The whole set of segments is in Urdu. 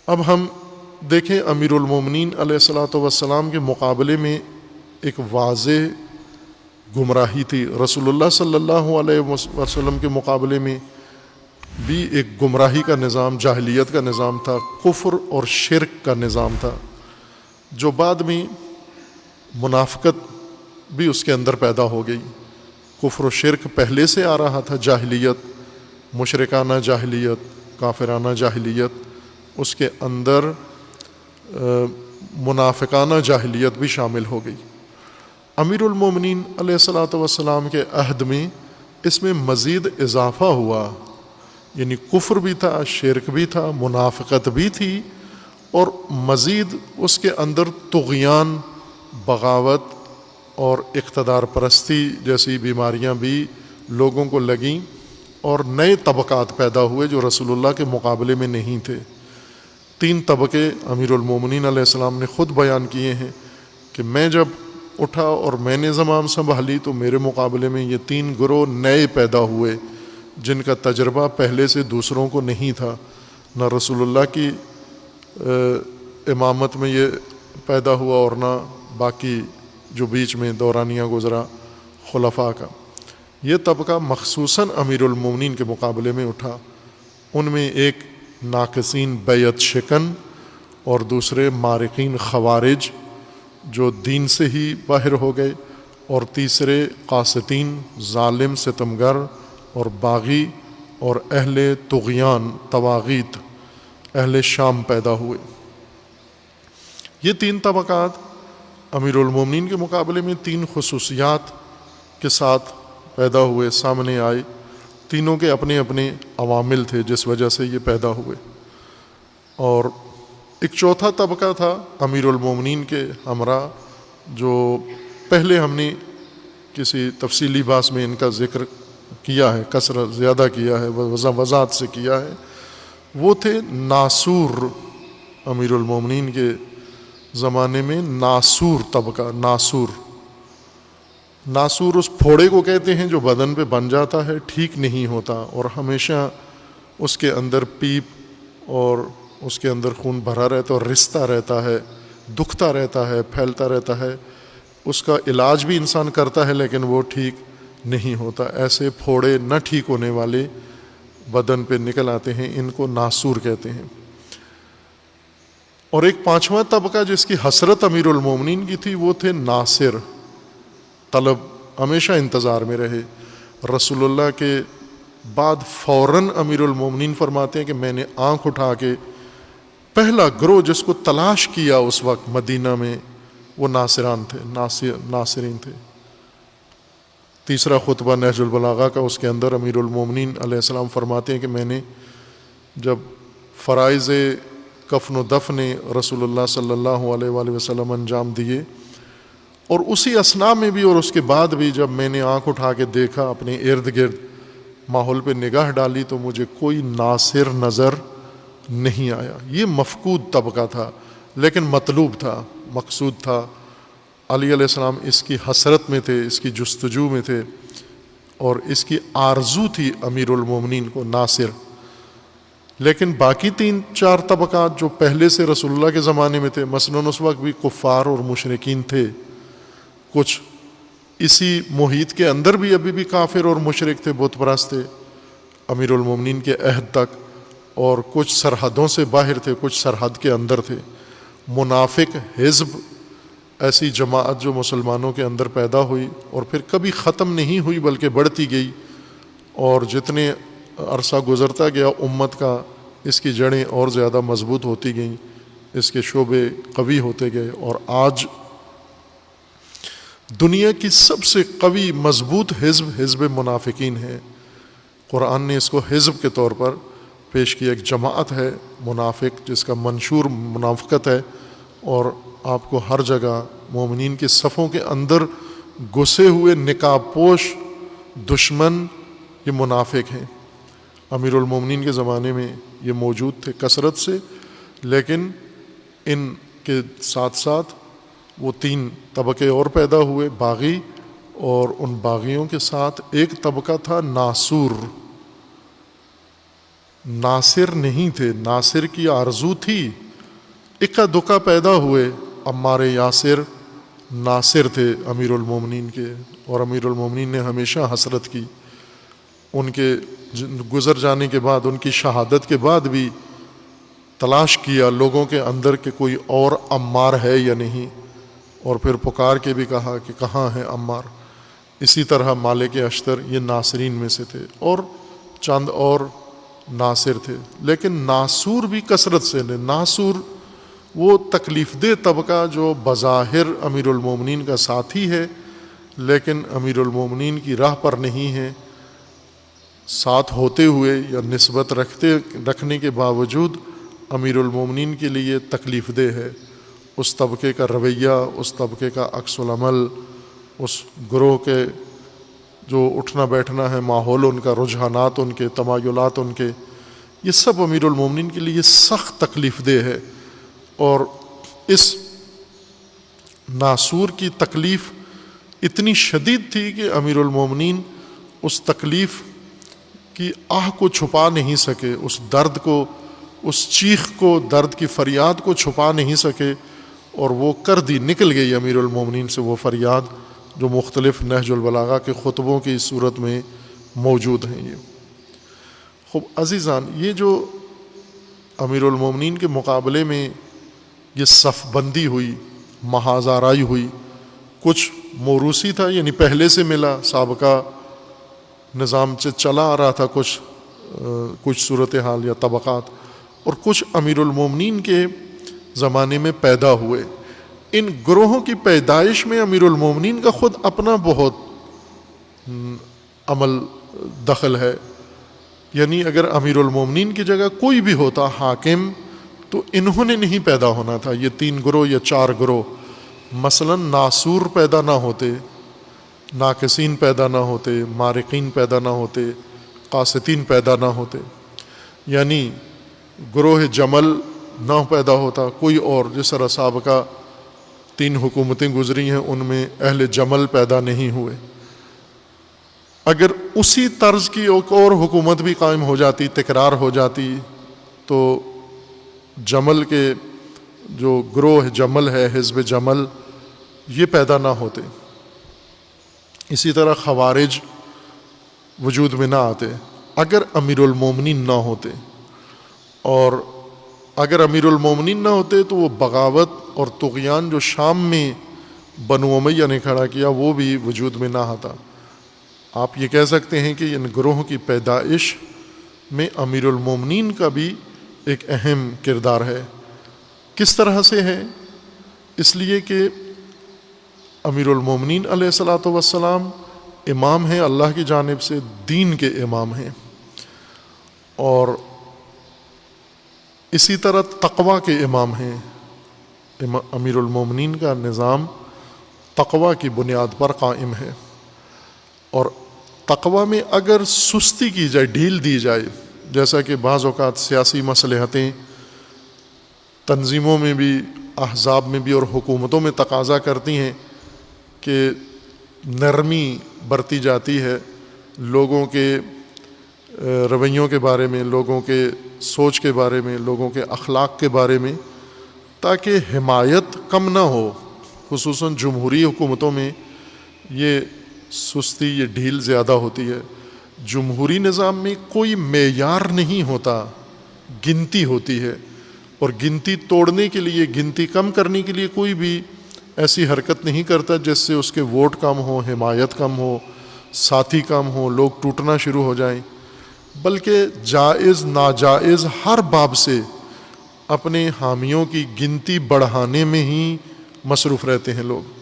اب ہم دیکھیں امیر المومنین علیہ الصلوۃ والسلام کے مقابلے میں ایک واضح گمراہی تھی، رسول اللہ صلی اللہ علیہ وسلم کے مقابلے میں بھی ایک گمراہی کا نظام، جاہلیت کا نظام تھا، کفر اور شرک کا نظام تھا، جو بعد میں منافقت بھی اس کے اندر پیدا ہو گئی۔ کفر و شرک پہلے سے آ رہا تھا، جاہلیت، مشرکانہ جاہلیت، کافرانہ جاہلیت، اس کے اندر منافقانہ جاہلیت بھی شامل ہو گئی۔ امیر المومنین علیہ الصلوۃ والسلام کے عہد میں اس میں مزید اضافہ ہوا، یعنی کفر بھی تھا، شرک بھی تھا، منافقت بھی تھی، اور مزید اس کے اندر طغیان، بغاوت اور اقتدار پرستی جیسی بیماریاں بھی لوگوں کو لگیں، اور نئے طبقات پیدا ہوئے جو رسول اللہ کے مقابلے میں نہیں تھے۔ 3 طبقے امیر المومنین علیہ السلام نے خود بیان کیے ہیں کہ میں جب اٹھا اور میں نے زمام سنبھالی تو میرے مقابلے میں یہ 3 گروہ نئے پیدا ہوئے جن کا تجربہ پہلے سے دوسروں کو نہیں تھا، نہ رسول اللہ کی امامت میں یہ پیدا ہوا اور نہ باقی جو بیچ میں دورانیہ گزرا خلفاء کا۔ یہ طبقہ مخصوصاً امیر المومنین کے مقابلے میں اٹھا، ان میں ایک ناقصین بیعت شکن اور دوسرے مارقین خوارج جو دین سے ہی باہر ہو گئے، اور تیسرے قاسطین، ظالم ستمگر اور باغی اور اہل طغیان، طواغیت، اہل شام پیدا ہوئے۔ یہ 3 طبقات امیر المومنین کے مقابلے میں 3 خصوصیات کے ساتھ پیدا ہوئے، سامنے آئے۔ تینوں کے اپنے اپنے عوامل تھے جس وجہ سے یہ پیدا ہوئے۔ اور ایک چوتھا طبقہ تھا امیر المومنین کے ہمراہ، جو پہلے ہم نے کسی تفصیلی بحث میں ان کا ذکر کیا ہے، کثرت زیادہ کیا ہے، وضاحت سے کیا ہے۔ وہ تھے ناصور، امیر المومنین کے زمانے میں ناصور طبقہ۔ ناصور اس پھوڑے کو کہتے ہیں جو بدن پہ بن جاتا ہے، ٹھیک نہیں ہوتا، اور ہمیشہ اس کے اندر پیپ اور اس کے اندر خون بھرا رہتا ہے اور رستا رہتا ہے، دکھتا رہتا ہے، پھیلتا رہتا ہے۔ اس کا علاج بھی انسان کرتا ہے لیکن وہ ٹھیک نہیں ہوتا۔ ایسے پھوڑے نہ ٹھیک ہونے والے بدن پہ نکل آتے ہیں، ان کو ناصور کہتے ہیں۔ اور ایک 5واں طبقہ جس کی حسرت امیر المومنین کی تھی، وہ تھے ناصر، طلب، ہمیشہ انتظار میں رہے۔ رسول اللہ کے بعد فوراً امیر المومنین فرماتے ہیں کہ میں نے آنکھ اٹھا کے پہلا گروہ جس کو تلاش کیا اس وقت مدینہ میں، وہ ناصران تھے، ناصرین تھے۔ تیسرا خطبہ نہج البلاغہ کا، اس کے اندر امیر المومنین علیہ السلام فرماتے ہیں کہ میں نے جب فرائض کفن و دفن رسول اللہ صلی اللہ علیہ وآلہ وسلم انجام دیے، اور اسی اثناء میں بھی اور اس کے بعد بھی جب میں نے آنکھ اٹھا کے دیکھا، اپنے ارد گرد ماحول پہ نگاہ ڈالی، تو مجھے کوئی ناصر نظر نہیں آیا۔ یہ مفقود طبقہ تھا لیکن مطلوب تھا، مقصود تھا۔ علی علیہ السلام اس کی حسرت میں تھے، اس کی جستجو میں تھے، اور اس کی آرزو تھی امیر المومنین کو ناصر۔ لیکن باقی 3-4 طبقات جو پہلے سے رسول اللہ کے زمانے میں تھے، مثلاً اس وقت بھی کفار اور مشرکین تھے، کچھ اسی محیط کے اندر بھی ابھی بھی کافر اور مشرک تھے، بت پرست تھے امیر المومنین کے عہد تک، اور کچھ سرحدوں سے باہر تھے، کچھ سرحد کے اندر تھے۔ منافق حزب، ایسی جماعت جو مسلمانوں کے اندر پیدا ہوئی اور پھر کبھی ختم نہیں ہوئی بلکہ بڑھتی گئی، اور جتنے عرصہ گزرتا گیا امت کا، اس کی جڑیں اور زیادہ مضبوط ہوتی گئیں، اس کے شعبے قوی ہوتے گئے، اور آج دنیا کی سب سے قوی مضبوط حزب منافقین ہے۔ قرآن نے اس کو حزب کے طور پر پیش کیا، ایک جماعت ہے منافق جس کا منشور منافقت ہے، اور آپ کو ہر جگہ مومنین کے صفوں کے اندر گھسے ہوئے نقاب پوش دشمن یہ منافق ہیں۔ امیر المومنین کے زمانے میں یہ موجود تھے کثرت سے، لیکن ان کے ساتھ ساتھ وہ 3 طبقے اور پیدا ہوئے، باغی، اور ان باغیوں کے ساتھ ایک طبقہ تھا ناصور۔ ناصر نہیں تھے، ناصر کی آرزو تھی، اکا دکا پیدا ہوئے، عمار یاسر ناصر تھے امیر المومنین کے، اور امیر المومنین نے ہمیشہ حسرت کی ان کے گزر جانے کے بعد، ان کی شہادت کے بعد بھی تلاش کیا لوگوں کے اندر کہ کوئی اور عمار ہے یا نہیں، اور پھر پکار کے بھی کہا کہ کہاں ہے عمار۔ اسی طرح مالک اشتر یہ ناصرین میں سے تھے، اور چند اور ناصر تھے، لیکن ناصور بھی کثرت سے نے۔ ناصور وہ تکلیف دہ طبقہ جو بظاہر امیر المومنین کا ساتھی ہے لیکن امیر المومنین کی راہ پر نہیں ہے، ساتھ ہوتے ہوئے یا نسبت رکھنے کے باوجود امیر المومنین کے لیے تکلیف دہ ہے۔ اس طبقے کا رویہ، اس طبقے کا عکس العمل، اس گروہ کے جو اٹھنا بیٹھنا ہے، ماحول ان کا، رجحانات ان کے، تمایلات ان کے، یہ سب امیر المومنین کے لیے سخت تکلیف دہ ہے۔ اور اس ناصور کی تکلیف اتنی شدید تھی کہ امیر المومنین اس تکلیف کی آہ کو چھپا نہیں سکے، اس درد کو، اس چیخ کو، درد کی فریاد کو چھپا نہیں سکے، اور وہ کر دی، نکل گئی امیر المومنین سے وہ فریاد جو مختلف نہج البلاغہ کے خطبوں کی صورت میں موجود ہیں۔ یہ خوب عزیزان، یہ جو امیر المومنین کے مقابلے میں یہ صف بندی ہوئی، محاذ آرائی ہوئی، کچھ موروثی تھا، یعنی پہلے سے ملا، سابقہ نظام سے چلا آ رہا تھا، کچھ صورتحال یا طبقات، اور کچھ امیر المومنین کے زمانے میں پیدا ہوئے۔ ان گروہوں کی پیدائش میں امیر المومنین کا خود اپنا بہت عمل دخل ہے۔ یعنی اگر امیر المومنین کی جگہ کوئی بھی ہوتا حاکم تو انہوں نے نہیں پیدا ہونا تھا، یہ 3 گروہ یا 4 گروہ۔ مثلا ناصور پیدا نہ ہوتے، ناقصین پیدا نہ ہوتے، مارقین پیدا نہ ہوتے، قاسطین پیدا نہ ہوتے، یعنی گروہ جمل نہ پیدا ہوتا کوئی اور۔ جس طرح سابقہ 3 حکومتیں گزری ہیں ان میں اہل جمل پیدا نہیں ہوئے، اگر اسی طرز کی ایک اور حکومت بھی قائم ہو جاتی، تکرار ہو جاتی، تو جمل کے جو گروہ جمل ہے، حزب جمل، یہ پیدا نہ ہوتے۔ اسی طرح خوارج وجود میں نہ آتے اگر امیر المومنین نہ ہوتے، اور اگر امیر المومنین نہ ہوتے تو وہ بغاوت اور طغیان جو شام میں بنو امیہ نے کھڑا کیا وہ بھی وجود میں نہ آتا۔ آپ یہ کہہ سکتے ہیں کہ ان گروہوں کی پیدائش میں امیر المومنین کا بھی ایک اہم کردار ہے۔ کس طرح سے ہے؟ اس لیے کہ امیر المومنین علیہ الصلاۃ والسلام امام ہیں اللہ کی جانب سے، دین کے امام ہیں، اور اسی طرح تقوی کے امام ہیں۔ امیر المومنین کا نظام تقوی کی بنیاد پر قائم ہے، اور تقوی میں اگر سستی کی جائے، ڈھیل دی جائے، جیسا کہ بعض اوقات سیاسی مصلحتیں تنظیموں میں بھی، احزاب میں بھی اور حکومتوں میں تقاضا کرتی ہیں کہ نرمی برتی جاتی ہے لوگوں کے رویوں کے بارے میں، لوگوں کے سوچ کے بارے میں، لوگوں کے اخلاق کے بارے میں، تاکہ حمایت کم نہ ہو۔ خصوصاً جمہوری حکومتوں میں یہ سستی، یہ ڈھیل زیادہ ہوتی ہے۔ جمہوری نظام میں کوئی معیار نہیں ہوتا، گنتی ہوتی ہے، اور گنتی توڑنے کے لیے، گنتی کم کرنے کے لیے کوئی بھی ایسی حرکت نہیں کرتا جس سے اس کے ووٹ کم ہو، حمایت کم ہو، ساتھی کم ہو، لوگ ٹوٹنا شروع ہو جائیں، بلکہ جائز ناجائز ہر باب سے اپنے حامیوں کی گنتی بڑھانے میں ہی مصروف رہتے ہیں لوگ۔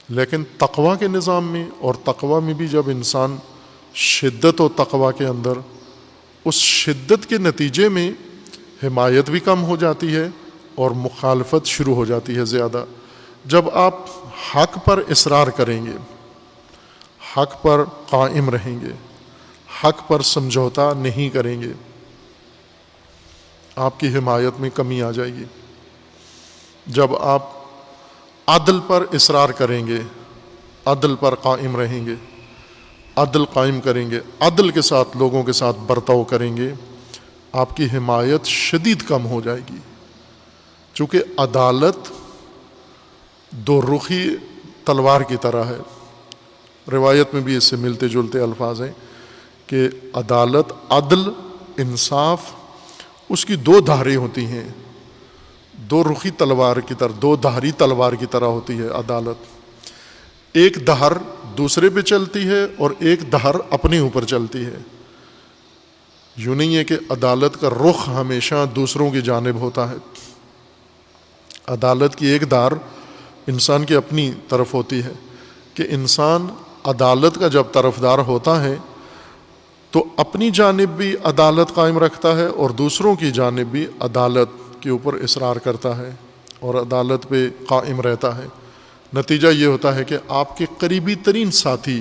لیکن تقوی کے نظام میں، اور تقوی میں بھی جب انسان شدت و تقوی کے اندر، اس شدت کے نتیجے میں حمایت بھی کم ہو جاتی ہے اور مخالفت شروع ہو جاتی ہے زیادہ۔ جب آپ حق پر اصرار کریں گے، حق پر قائم رہیں گے، حق پر سمجھوتا نہیں کریں گے، آپ کی حمایت میں کمی آ جائے گی۔ جب آپ عدل پر اصرار کریں گے، عدل پر قائم رہیں گے، عدل قائم کریں گے، عدل کے ساتھ لوگوں کے ساتھ برتاؤ کریں گے، آپ کی حمایت شدید کم ہو جائے گی۔ چونکہ عدالت دو رخی تلوار کی طرح ہے، روایت میں بھی اس سے ملتے جلتے الفاظ ہیں کہ عدالت، عدل، انصاف، اس کی دو دھاریں ہوتی ہیں، دو رخی تلوار کی طرح، دو دھاری تلوار کی طرح ہوتی ہے عدالت۔ ایک دھار دوسرے پہ چلتی ہے اور ایک دھار اپنے اوپر چلتی ہے۔ یوں نہیں ہے کہ عدالت کا رخ ہمیشہ دوسروں کی جانب ہوتا ہے، عدالت کی ایک دھار انسان کی اپنی طرف ہوتی ہے کہ انسان عدالت کا جب طرفدار ہوتا ہے تو اپنی جانب بھی عدالت قائم رکھتا ہے اور دوسروں کی جانب بھی عدالت کے اوپر اصرار کرتا ہے اور عدالت پہ قائم رہتا ہے۔ نتیجہ یہ ہوتا ہے کہ آپ کے قریبی ترین ساتھی،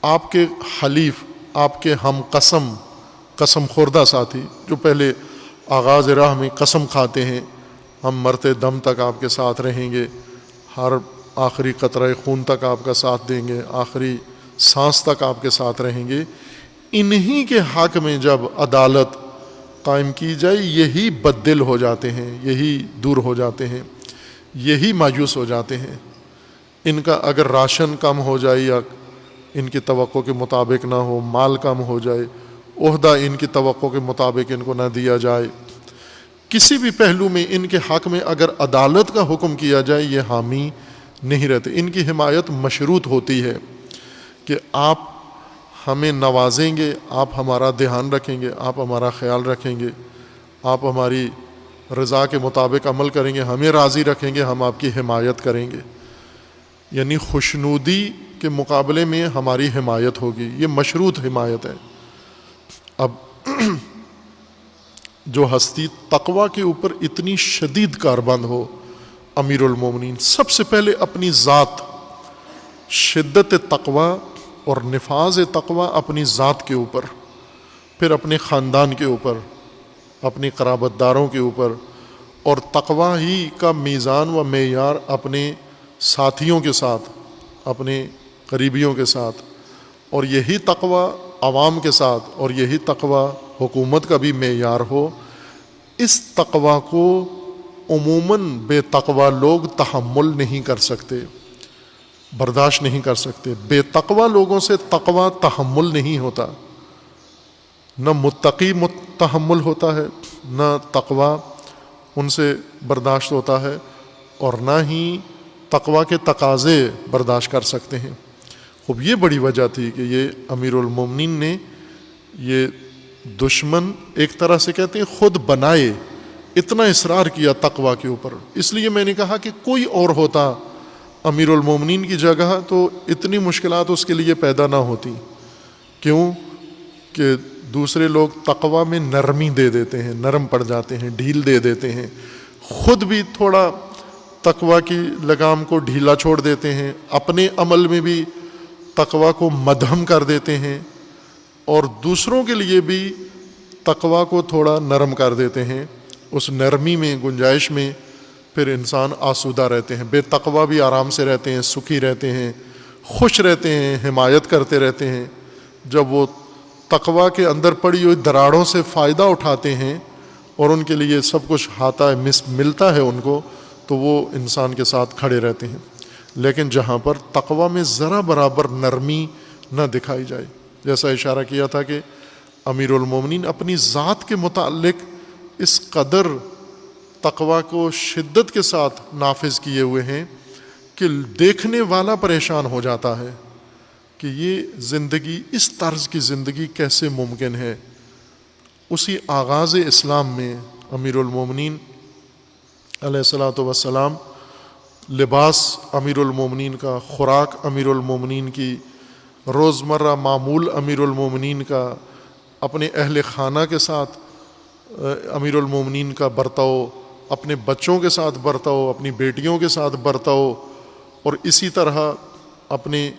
آپ کے حلیف، آپ کے ہم قسم خوردہ ساتھی، جو پہلے آغاز راہ میں قسم کھاتے ہیں ہم مرتے دم تک آپ کے ساتھ رہیں گے، ہر آخری قطرہ خون تک آپ کا ساتھ دیں گے، آخری سانس تک آپ کے ساتھ رہیں گے، انہی کے حق میں جب عدالت قائم کی جائے یہی بددل ہو جاتے ہیں، یہی دور ہو جاتے ہیں، یہی مایوس ہو جاتے ہیں۔ ان کا اگر راشن کم ہو جائے یا ان کی توقع کے مطابق نہ ہو، مال کم ہو جائے، عہدہ ان کی توقع کے مطابق ان کو نہ دیا جائے، کسی بھی پہلو میں ان کے حق میں اگر عدالت کا حکم کیا جائے یہ حامی نہیں رہتے۔ ان کی حمایت مشروط ہوتی ہے کہ آپ ہمیں نوازیں گے، آپ ہمارا دھیان رکھیں گے، آپ ہمارا خیال رکھیں گے، آپ ہماری رضا کے مطابق عمل کریں گے، ہمیں راضی رکھیں گے، ہم آپ کی حمایت کریں گے۔ یعنی خوشنودی کے مقابلے میں ہماری حمایت ہوگی، یہ مشروط حمایت ہے۔ اب جو ہستی تقوی کے اوپر اتنی شدید کاربند ہو، امیر المومنین سب سے پہلے اپنی ذات، شدت تقوی اور نفاذ تقوی اپنی ذات کے اوپر، پھر اپنے خاندان کے اوپر، اپنی قرابت داروں کے اوپر، اور تقوی ہی کا میزان و معیار اپنے ساتھیوں کے ساتھ، اپنے قریبیوں کے ساتھ، اور یہی تقوی عوام کے ساتھ، اور یہی تقوی حکومت کا بھی معیار ہو۔ اس تقوی کو عموماً بے تقوی لوگ تحمل نہیں کر سکتے، برداشت نہیں کر سکتے۔ بے تقوی لوگوں سے تقوی تحمل نہیں ہوتا، نہ متقی تحمل ہوتا ہے، نہ تقوی ان سے برداشت ہوتا ہے، اور نہ ہی تقوی کے تقاضے برداشت کر سکتے ہیں۔ خوب یہ بڑی وجہ تھی کہ یہ امیر المومنین نے یہ دشمن ایک طرح سے کہتے ہیں خود بنائے، اتنا اصرار کیا تقوی کے اوپر۔ اس لیے میں نے کہا کہ کوئی اور ہوتا امیر المومنین کی جگہ تو اتنی مشکلات اس کے لیے پیدا نہ ہوتی۔ کیوں کہ دوسرے لوگ تقوی میں نرمی دے دیتے ہیں، نرم پڑ جاتے ہیں، ڈھیل دے دیتے ہیں، خود بھی تھوڑا تقوی کی لگام کو ڈھیلا چھوڑ دیتے ہیں، اپنے عمل میں بھی تقوی کو مدھم کر دیتے ہیں، اور دوسروں کے لیے بھی تقوی کو تھوڑا نرم کر دیتے ہیں۔ اس نرمی میں، گنجائش میں پھر انسان آسودہ رہتے ہیں۔ بے تقوی بھی آرام سے رہتے ہیں، سکھی رہتے ہیں، خوش رہتے ہیں، حمایت کرتے رہتے ہیں۔ جب وہ تقوی کے اندر پڑی ہوئی دراڑوں سے فائدہ اٹھاتے ہیں اور ان کے لیے سب کچھ ہاتھا ملتا ہے ان کو، تو وہ انسان کے ساتھ کھڑے رہتے ہیں۔ لیکن جہاں پر تقوی میں ذرا برابر نرمی نہ دکھائی جائے، جیسا اشارہ کیا تھا کہ امیر المومنین اپنی ذات کے متعلق اس قدر تقوی کو شدت کے ساتھ نافذ کیے ہوئے ہیں کہ دیکھنے والا پریشان ہو جاتا ہے کہ یہ زندگی، اس طرز کی زندگی کیسے ممکن ہے۔ اسی آغاز اسلام میں امیر المومنین علیہ الصلاۃ والسلام، لباس امیر المومنین کا، خوراک امیر المومنین کی، روزمرہ معمول امیر المومنین کا، اپنے اہل خانہ کے ساتھ امیر المومنین کا برتاؤ، اپنے بچوں کے ساتھ برتاؤ، اپنی بیٹیوں کے ساتھ برتاؤ، اور اسی طرح اپنے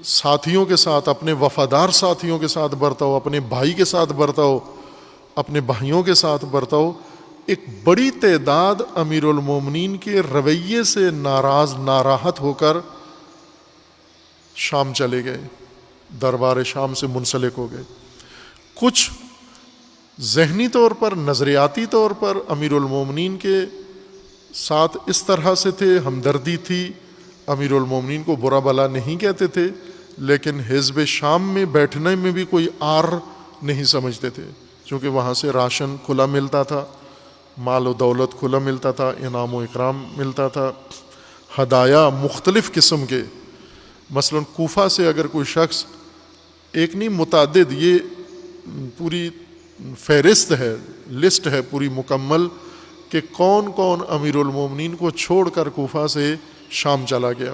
ساتھیوں کے ساتھ، اپنے وفادار ساتھیوں کے ساتھ برتاؤ، اپنے بھائی کے ساتھ برتاؤ، اپنے بھائیوں کے ساتھ برتاؤ۔ ایک بڑی تعداد امیر المومنین کے رویے سے ناراحت ہو کر شام چلے گئے، دربار شام سے منسلک ہو گئے۔ کچھ ذہنی طور پر، نظریاتی طور پر امیر المومنین کے ساتھ اس طرح سے تھے، ہمدردی تھی، امیر المومنین کو برا بلا نہیں کہتے تھے، لیکن حزب شام میں بیٹھنے میں بھی کوئی آر نہیں سمجھتے تھے، چونکہ وہاں سے راشن کھلا ملتا تھا، مال و دولت کھلا ملتا تھا، انعام و اکرام ملتا تھا، ہدایا مختلف قسم کے۔ مثلا کوفہ سے اگر کوئی شخص، ایک نہیں متعدد، یہ پوری فہرست ہے، لسٹ ہے پوری مکمل کہ کون کون امیر المومنین کو چھوڑ کر کوفہ سے شام چلا گیا۔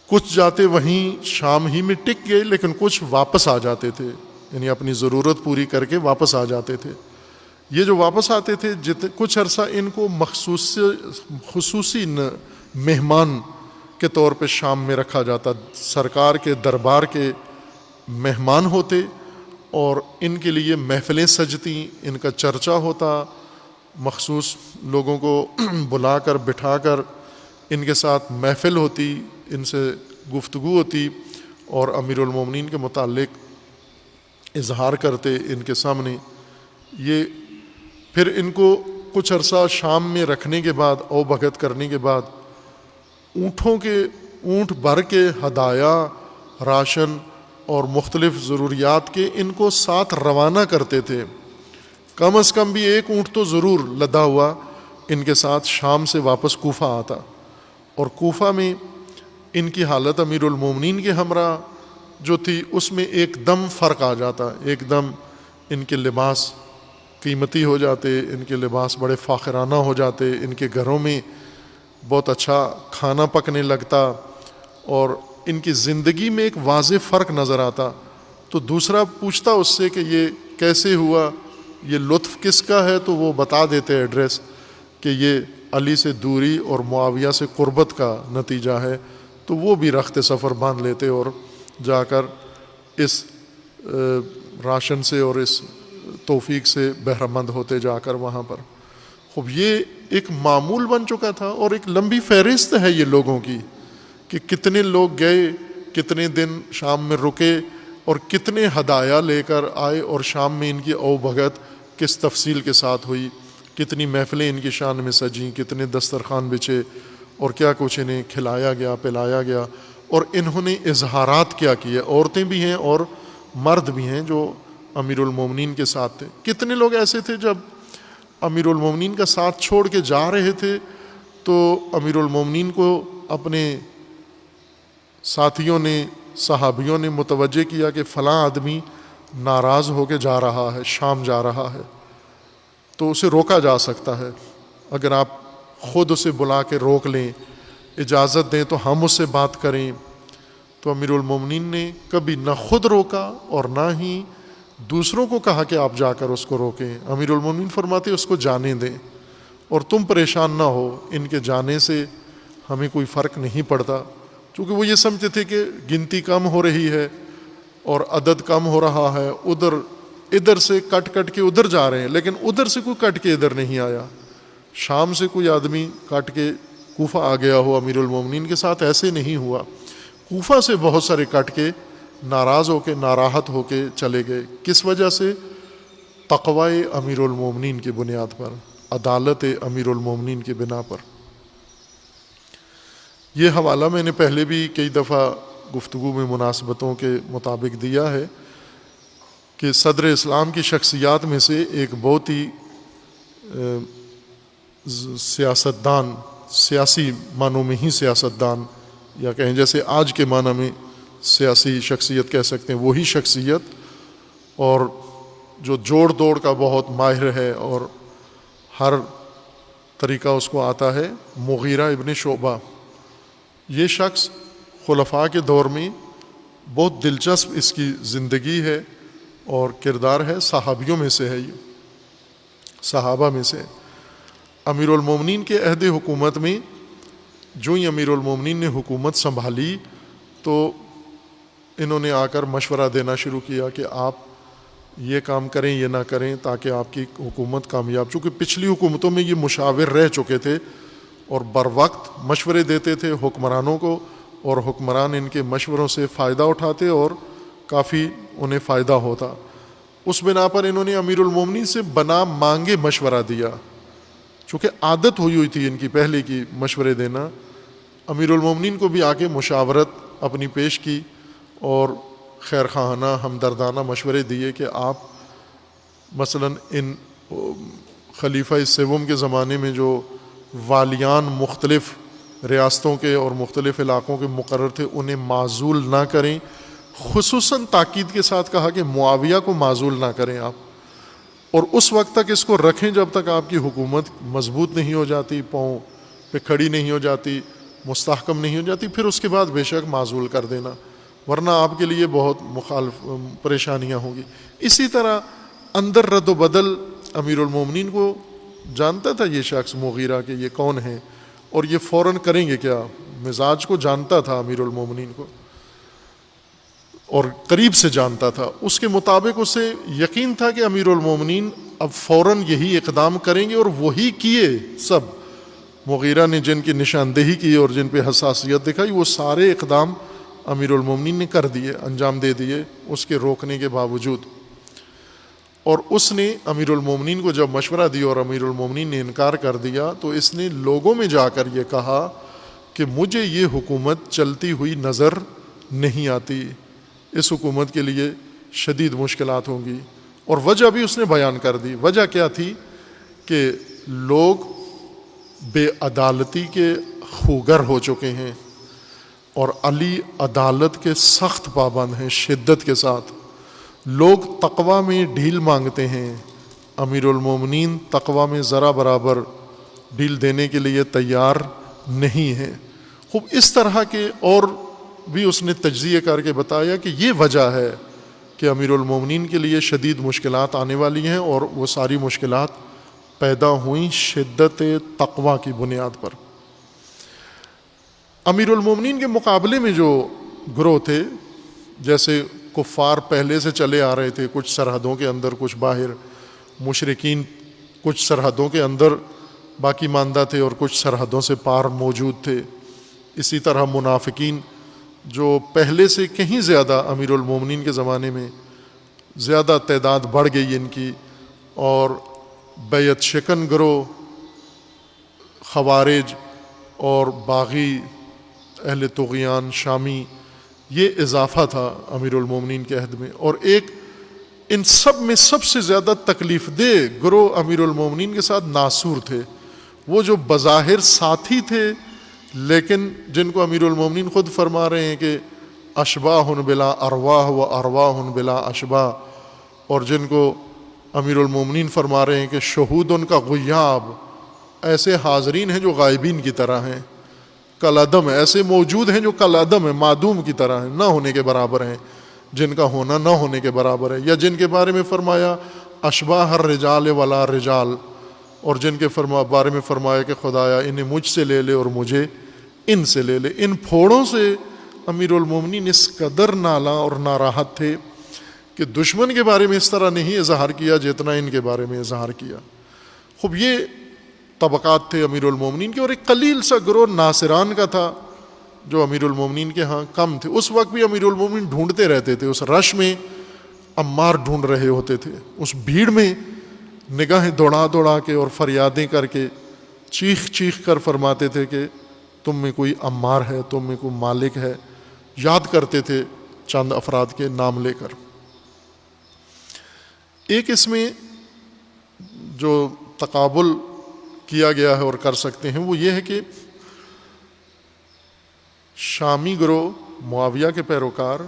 کچھ جاتے وہیں شام ہی میں ٹک گئے، لیکن کچھ واپس آ جاتے تھے، یعنی اپنی ضرورت پوری کر کے واپس آ جاتے تھے۔ یہ جو واپس آتے تھے، کچھ عرصہ ان کو خصوصی مہمان کے طور پہ شام میں رکھا جاتا، سرکار کے دربار کے مہمان ہوتے، اور ان کے لیے محفلیں سجتی، ان کا چرچا ہوتا، مخصوص لوگوں کو بلا کر بٹھا کر ان کے ساتھ محفل ہوتی، ان سے گفتگو ہوتی، اور امیر المومنین کے متعلق اظہار کرتے ان کے سامنے۔ یہ پھر ان کو کچھ عرصہ شام میں رکھنے کے بعد، او بھگت کرنے کے بعد، اونٹ بھر کے ہدایا، راشن اور مختلف ضروریات کے ان کو ساتھ روانہ کرتے تھے۔ کم از کم بھی ایک اونٹ تو ضرور لدا ہوا ان کے ساتھ شام سے واپس کوفہ آتا، اور کوفہ میں ان کی حالت امیر المومنین کے ہمراہ جو تھی اس میں ایک دم فرق آ جاتا، ایک دم ان کے لباس قیمتی ہو جاتے، ان کے لباس بڑے فاخرانہ ہو جاتے، ان کے گھروں میں بہت اچھا کھانا پکنے لگتا، اور ان کی زندگی میں ایک واضح فرق نظر آتا۔ تو دوسرا پوچھتا اس سے کہ یہ کیسے ہوا، یہ لطف کس کا ہے، تو وہ بتا دیتے ایڈریس کہ یہ علی سے دوری اور معاویہ سے قربت کا نتیجہ ہے۔ تو وہ بھی رخت سفر باندھ لیتے اور جا کر اس راشن سے اور اس توفیق سے بہرمند ہوتے جا کر وہاں پر۔ خوب یہ ایک معمول بن چکا تھا، اور ایک لمبی فہرست ہے یہ لوگوں کی کہ کتنے لوگ گئے، کتنے دن شام میں رکے، اور کتنے ہدایا لے کر آئے، اور شام میں ان کی او بھگت کس تفصیل کے ساتھ ہوئی، کتنی محفلیں ان کی شان میں سجیں، کتنے دسترخوان بچھے، اور کیا کچھ انہیں کھلایا گیا، پلایا گیا، اور انہوں نے اظہارات کیا کیے۔ عورتیں بھی ہیں اور مرد بھی ہیں جو امیر المومنین کے ساتھ تھے۔ کتنے لوگ ایسے تھے جب امیر المومنین کا ساتھ چھوڑ کے جا رہے تھے تو امیر المومنین کو اپنے ساتھیوں نے، صحابیوں نے متوجہ کیا کہ فلاں آدمی ناراض ہو کے جا رہا ہے، شام جا رہا ہے، تو اسے روکا جا سکتا ہے۔ اگر آپ خود اسے بلا کے روک لیں، اجازت دیں تو ہم اس سے بات کریں۔ تو امیر المومنین نے کبھی نہ خود روکا اور نہ ہی دوسروں کو کہا کہ آپ جا کر اس کو روکیں۔ امیر المومنین فرماتے اس کو جانے دیں، اور تم پریشان نہ ہو، ان کے جانے سے ہمیں کوئی فرق نہیں پڑتا، کیونکہ وہ یہ سمجھتے تھے کہ گنتی کم ہو رہی ہے اور عدد کم ہو رہا ہے، ادھر سے کٹ کے ادھر جا رہے ہیں، لیکن ادھر سے کوئی کٹ کے ادھر نہیں آیا۔ شام سے کوئی آدمی کٹ کے کوفہ آ گیا ہو امیر المومنین کے ساتھ، ایسے نہیں ہوا۔ کوفہ سے بہت سارے کٹ کے ناراض ہو کے، ناراحت ہو کے چلے گئے۔ کس وجہ سے؟ تقوی امیر المومنین کی بنیاد پر، عدالت امیر المومنین کی بنا پر۔ یہ حوالہ میں نے پہلے بھی کئی دفعہ گفتگو میں مناسبتوں کے مطابق دیا ہے کہ صدر اسلام کی شخصیات میں سے ایک بہت ہی سیاستدان، سیاسی معنوں میں ہی سیاستدان، یا کہیں جیسے آج کے معنی میں سیاسی شخصیت کہہ سکتے ہیں، وہی شخصیت، اور جو جوڑ دوڑ کا بہت ماہر ہے اور ہر طریقہ اس کو آتا ہے، مغیرہ ابن شعبہ۔ یہ شخص خلفاء کے دور میں بہت دلچسپ اس کی زندگی ہے اور کردار ہے، صحابیوں میں سے ہے، یہ صحابہ میں سے۔ امیر المومنین کے عہد حکومت میں جو ہی امیر المومنین نے حکومت سنبھالی تو انہوں نے آ کر مشورہ دینا شروع کیا کہ آپ یہ کام کریں، یہ نہ کریں، تاکہ آپ کی حکومت کامیاب۔ چونکہ پچھلی حکومتوں میں یہ مشاور رہ چکے تھے اور بر وقت مشورے دیتے تھے حکمرانوں کو، اور حکمران ان کے مشوروں سے فائدہ اٹھاتے اور کافی انہیں فائدہ ہوتا۔ اس بنا پر انہوں نے امیر المومنین سے بنا مانگے مشورہ دیا، چونکہ عادت ہوئی تھی ان کی پہلے کی مشورے دینا۔ امیر المومنین کو بھی آ کے مشاورت اپنی پیش کی اور خیر خواہانہ ہمدردانہ مشورے دیے کہ آپ مثلا ان خلیفہ سوم کے زمانے میں جو والیان مختلف ریاستوں کے اور مختلف علاقوں کے مقرر تھے انہیں معزول نہ کریں، خصوصاً تاکید کے ساتھ کہا کہ معاویہ کو معزول نہ کریں آپ، اور اس وقت تک اس کو رکھیں جب تک آپ کی حکومت مضبوط نہیں ہو جاتی، پاؤں پہ کھڑی نہیں ہو جاتی، مستحکم نہیں ہو جاتی، پھر اس کے بعد بے شک معزول کر دینا، ورنہ آپ کے لیے بہت پریشانیاں ہوں گی۔ اسی طرح اندر رد و بدل امیر المومنین کو جانتا تھا یہ شخص مغیرہ کہ یہ کون ہے اور یہ فوراً کریں گے کیا، مزاج کو جانتا تھا امیر المومنین کو اور قریب سے جانتا تھا، اس کے مطابق اسے یقین تھا کہ امیر المومنین اب فوراً یہی اقدام کریں گے، اور وہی کیے سب۔ مغیرہ نے جن کی نشاندہی کی اور جن پہ حساسیت دکھائی وہ سارے اقدام امیر المومنین نے کر دیے، انجام دے دیے اس کے روکنے کے باوجود۔ اور اس نے امیر المومنین کو جب مشورہ دیا اور امیر المومنین نے انکار کر دیا تو اس نے لوگوں میں جا کر یہ کہا کہ مجھے یہ حکومت چلتی ہوئی نظر نہیں آتی، اس حکومت کے لیے شدید مشکلات ہوں گی، اور وجہ بھی اس نے بیان کر دی۔ وجہ کیا تھی کہ لوگ بے عدالتی کے خوگر ہو چکے ہیں اور علی عدالت کے سخت پابند ہیں شدت کے ساتھ، لوگ تقوی میں ڈھیل مانگتے ہیں، امیر المومنین تقوی میں ذرا برابر ڈھیل دینے کے لیے تیار نہیں ہیں۔ خوب اس طرح کے اور بھی اس نے تجزیہ کر کے بتایا کہ یہ وجہ ہے کہ امیر المومنین کے لیے شدید مشکلات آنے والی ہیں، اور وہ ساری مشکلات پیدا ہوئیں شدت تقوی کی بنیاد پر۔ امیر المومنین کے مقابلے میں جو گروہ تھے، جیسے کفار پہلے سے چلے آ رہے تھے، کچھ سرحدوں کے اندر کچھ باہر، مشرکین کچھ سرحدوں کے اندر باقی ماندہ تھے اور کچھ سرحدوں سے پار موجود تھے، اسی طرح منافقین جو پہلے سے کہیں زیادہ امیر المومنین کے زمانے میں زیادہ تعداد بڑھ گئی ان کی، اور بیعت شکن گروہ، خوارج اور باغی اہل طغیان شامی، یہ اضافہ تھا امیر المومنین کے عہد میں۔ اور ایک ان سب میں سب سے زیادہ تکلیف دہ گروہ امیر المومنین کے ساتھ ناصور تھے، وہ جو بظاہر ساتھی تھے لیکن جن کو امیر المومنین خود فرما رہے ہیں کہ اشباہ بلا ارواح و ارواح بلا اشباہ، اور جن کو امیر المومنین فرما رہے ہیں کہ شہود ان کا غیاب، ایسے حاضرین ہیں جو غائبین کی طرح ہیں، کالعدم، ایسے موجود ہیں جو کالعدم ہیں، معدوم کی طرح ہیں، نہ ہونے کے برابر ہیں، جن کا ہونا نہ ہونے کے برابر ہے۔ یا جن کے بارے میں فرمایا اشباہ الرجال ولا رجال، اور جن کے بارے میں فرمایا کہ خدایا انہیں مجھ سے لے لے اور مجھے ان سے لے لے۔ ان پھوڑوں سے امیر المومنین اس قدر نالاں اور ناراحت تھے کہ دشمن کے بارے میں اس طرح نہیں اظہار کیا جتنا ان کے بارے میں اظہار کیا۔ خوب یہ طبقات تھے امیر المومنین کے، اور ایک قلیل سا گروہ ناصران کا تھا جو امیر المومنین کے ہاں کم تھے۔ اس وقت بھی امیر المومنین ڈھونڈتے رہتے تھے، اس رش میں عمار ڈھونڈ رہے ہوتے تھے، اس بھیڑ میں نگاہیں دوڑا دوڑا کے اور فریادیں کر کے چیخ چیخ کر فرماتے تھے کہ تم میں کوئی عمار ہے، تم میں کوئی مالک ہے، یاد کرتے تھے چند افراد کے نام لے کر۔ ایک اس میں جو تقابل کیا گیا ہے اور کر سکتے ہیں وہ یہ ہے کہ شامی گروہ معاویہ کے پیروکار،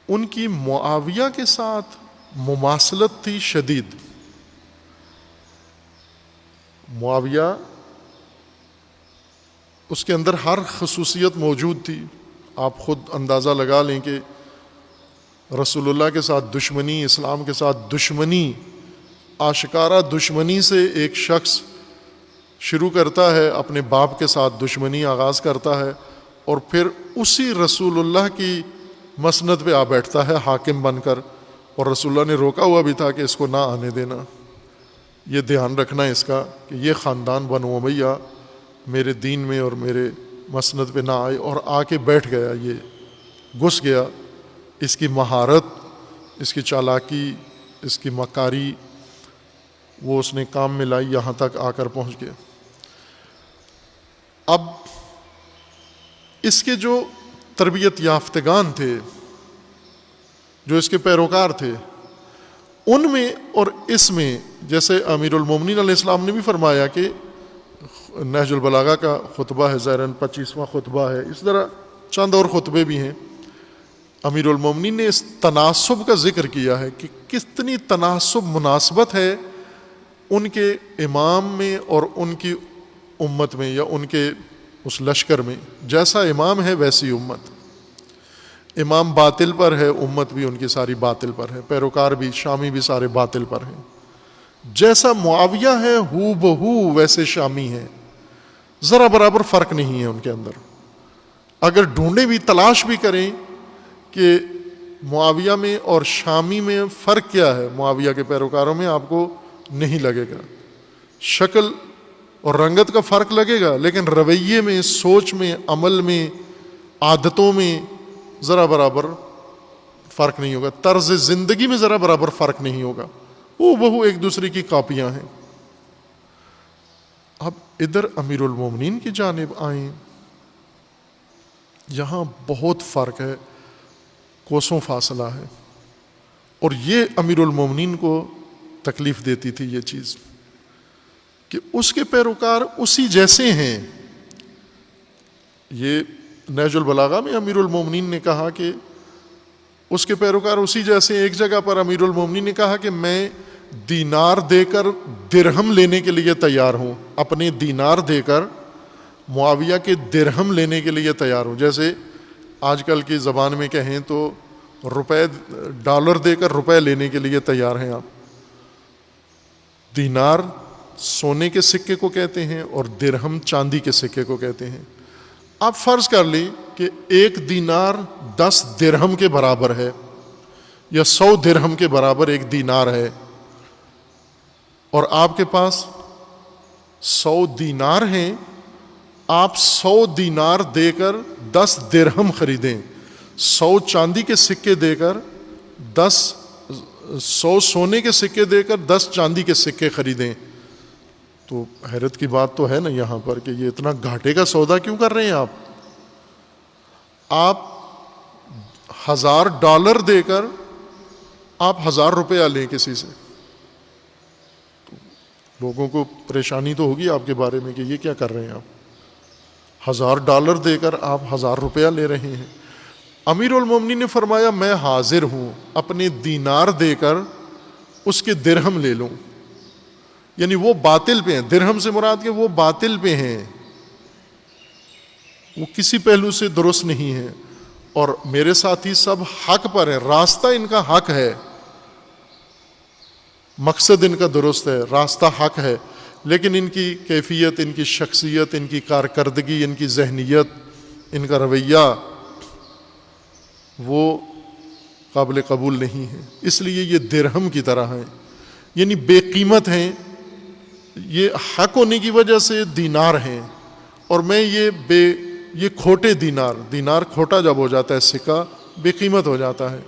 ان کی معاویہ کے ساتھ مماثلت تھی شدید۔ معاویہ اس کے اندر ہر خصوصیت موجود تھی، آپ خود اندازہ لگا لیں کہ رسول اللہ کے ساتھ دشمنی، اسلام کے ساتھ دشمنی، آشکارا دشمنی سے ایک شخص شروع کرتا ہے، اپنے باپ کے ساتھ دشمنی آغاز کرتا ہے، اور پھر اسی رسول اللہ کی مسند پہ آ بیٹھتا ہے حاکم بن کر، اور رسول اللہ نے روکا ہوا بھی تھا کہ اس کو نہ آنے دینا۔ یہ دھیان رکھنا اس کا کہ یہ خاندان بنو امیہ میرے دین میں اور میرے مسند پہ نہ آئے اور آ کے بیٹھ گیا, یہ گھس گیا. اس کی مہارت, اس کی چالاکی, اس کی مکاری وہ اس نے کام میں لائی, یہاں تک آ کر پہنچ گیا. اب اس کے جو تربیت یافتگان تھے, جو اس کے پیروکار تھے, ان میں اور اس میں, جیسے امیر المومنین علیہ السلام نے بھی فرمایا کہ نہج البلاغہ کا خطبہ ہے ظاہراً 25واں خطبہ ہے, اس طرح چند اور خطبے بھی ہیں. امیر المومنین نے اس تناسب کا ذکر کیا ہے کہ کتنی تناسب مناسبت ہے ان کے امام میں اور ان کی امت میں, یا ان کے اس لشکر میں. جیسا امام ہے ویسی امت. امام باطل پر ہے, امت بھی ان کی ساری باطل پر ہے, پیروکار بھی شامی بھی سارے باطل پر ہیں. جیسا معاویہ ہے ہو بہو ویسے شامی ہے, ذرا برابر فرق نہیں ہے ان کے اندر. اگر ڈھونڈیں بھی, تلاش بھی کریں کہ معاویہ میں اور شامی میں فرق کیا ہے, معاویہ کے پیروکاروں میں آپ کو نہیں لگے گا. شکل اور رنگت کا فرق لگے گا, لیکن رویے میں, سوچ میں, عمل میں, عادتوں میں ذرا برابر فرق نہیں ہوگا. طرز زندگی میں ذرا برابر فرق نہیں ہوگا. وہ ایک دوسرے کی کاپیاں ہیں. اب ادھر امیر المومنین کی جانب آئیں, یہاں بہت فرق ہے, کوسوں فاصلہ ہے. اور یہ امیر المومنین کو تکلیف دیتی تھی یہ چیز کہ اس کے پیروکار اسی جیسے ہیں. یہ نہج البلاغہ میں امیر المومنین نے کہا کہ اس کے پیروکار اسی جیسے. ایک جگہ پر امیر المومنین نے کہا کہ میں دینار دے کر درہم لینے کے لیے تیار ہوں, اپنے دینار دے کر معاویہ کے درہم لینے کے لیے تیار ہوں. جیسے آج کل کی زبان میں کہیں تو روپے, ڈالر دے کر روپے لینے کے لیے تیار ہیں آپ. دینار سونے کے سکے کو کہتے ہیں اور درہم چاندی کے سکے کو کہتے ہیں. آپ فرض کر لیں کہ 1 دینار 10 درہم کے برابر ہے, یا 100 درہم کے برابر 1 دینار ہے, اور آپ کے پاس 100 دینار ہیں. آپ 100 دینار دے کر 10 درہم خریدیں, 100 چاندی کے سکے دے کر 100 سونے کے سکے دے کر 10 چاندی کے سکے خریدیں, تو حیرت کی بات تو ہے نا یہاں پر کہ یہ اتنا گھاٹے کا سودا کیوں کر رہے ہیں آپ. آپ $1000 دے کر آپ 1000 روپیہ لیں کسی سے, لوگوں کو پریشانی تو ہوگی آپ کے بارے میں کہ یہ کیا کر رہے ہیں آپ. $1000 دے کر آپ 1000 روپیہ لے رہے ہیں. امیر المومنین نے فرمایا میں حاضر ہوں اپنے دینار دے کر اس کے درہم لے لوں. یعنی وہ باطل پہ ہیں, درہم سے مراد کہ وہ باطل پہ ہیں, وہ کسی پہلو سے درست نہیں ہے, اور میرے ساتھی سب حق پر ہیں. راستہ ان کا حق ہے, مقصد ان کا درست ہے, راستہ حق ہے, لیکن ان کی کیفیت, ان کی شخصیت, ان کی کارکردگی, ان کی ذہنیت, ان کا رویہ وہ قابل قبول نہیں ہے. اس لیے یہ درہم کی طرح ہیں, یعنی بے قیمت ہیں. یہ حق ہونے کی وجہ سے دینار ہیں, اور میں یہ کھوٹے دینار کھوٹا جب ہو جاتا ہے, سکہ بے قیمت ہو جاتا ہے.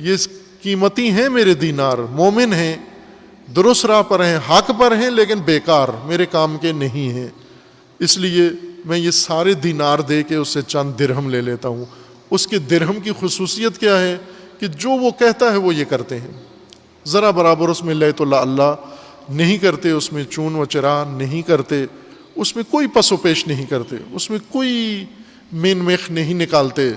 یہ قیمتی ہیں میرے دینار, مومن ہیں, درست راہ پر ہیں, حق پر ہیں, لیکن بیکار, میرے کام کے نہیں ہیں. اس لیے میں یہ سارے دینار دے کے اس سے چند درہم لے لیتا ہوں. اس کے درہم کی خصوصیت کیا ہے کہ جو وہ کہتا ہے وہ یہ کرتے ہیں, ذرا برابر اس میں لیت اللہ نہیں کرتے, اس میں چون و چرا نہیں کرتے, اس میں کوئی پس و پیش نہیں کرتے, اس میں کوئی مین میخ نہیں نکالتے.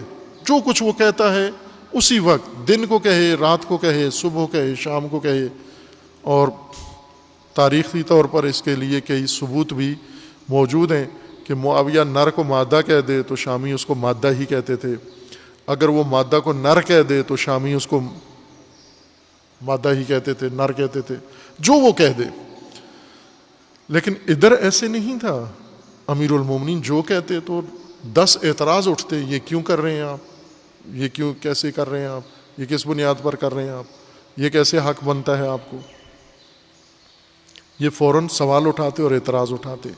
جو کچھ وہ کہتا ہے اسی وقت, دن کو کہے, رات کو کہے, صبح کہے, شام کو کہے. اور تاریخی طور پر اس کے لیے کئی ثبوت بھی موجود ہیں کہ معاویہ نر کو مادہ کہہ دے تو شامی اس کو مادہ ہی کہتے تھے, اگر وہ مادہ کو نر کہہ دے تو شامی اس کو مادہ ہی کہتے تھے, نر کہتے تھے, جو وہ کہہ دے. لیکن ادھر ایسے نہیں تھا. امیر المومنین جو کہتے تو 10 اعتراض اٹھتے, یہ کیوں کر رہے ہیں آپ, یہ کیوں کیسے کر رہے ہیں آپ, یہ کس بنیاد پر کر رہے ہیں آپ, یہ کیسے حق بنتا ہے آپ کو. یہ فوراً سوال اٹھاتے اور اعتراض اٹھاتے.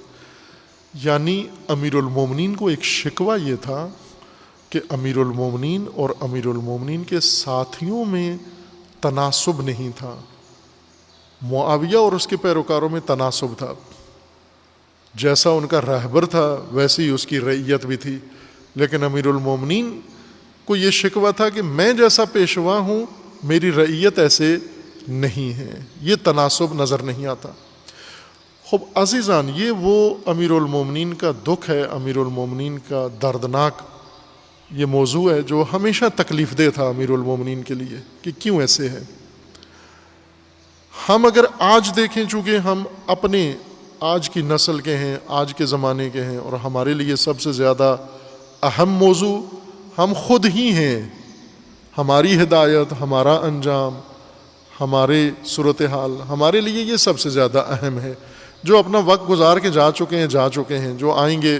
یعنی امیر المومنین کو ایک شکوہ یہ تھا کہ امیر المومنین اور امیر المومنین کے ساتھیوں میں تناسب نہیں تھا. معاویہ اور اس کے پیروکاروں میں تناسب تھا. جیسا ان کا رہبر تھا ویسی اس کی رعیت بھی تھی. لیکن امیر المومنین کو یہ شکوہ تھا کہ میں جیسا پیشوا ہوں میری رعیت ایسے نہیں ہے. یہ تناسب نظر نہیں آتا. خوب عزیزان، یہ وہ امیر المومنین کا دکھ ہے، امیر المومنین کا دردناک یہ موضوع ہے جو ہمیشہ تکلیف دہ تھا امیر المومنین کے لیے کہ کیوں ایسے ہے. ہم اگر آج دیکھیں، چونکہ ہم اپنے آج کی نسل کے ہیں، آج کے زمانے کے ہیں، اور ہمارے لیے سب سے زیادہ اہم موضوع ہم خود ہی ہیں. ہماری ہدایت، ہمارا انجام، ہمارے صورتحال ہمارے لیے یہ سب سے زیادہ اہم ہے. جو اپنا وقت گزار کے جا چکے ہیں، جو آئیں گے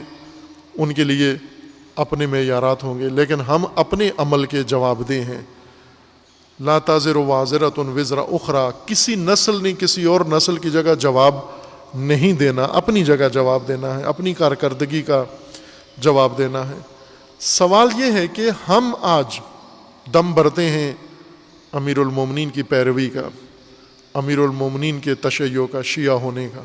ان کے لیے اپنے معیارات ہوں گے، لیکن ہم اپنے عمل کے جواب دہ ہیں. لا تازر وازرۃ وزر اخرى، کسی نسل نے کسی اور نسل کی جگہ جواب نہیں دینا، اپنی جگہ جواب دینا ہے، اپنی کارکردگی کا جواب دینا ہے. سوال یہ ہے کہ ہم آج دم بھرتے ہیں امیر المومنین کی پیروی کا، امیر المومنین کے تشیع کا، شیعہ ہونے کا.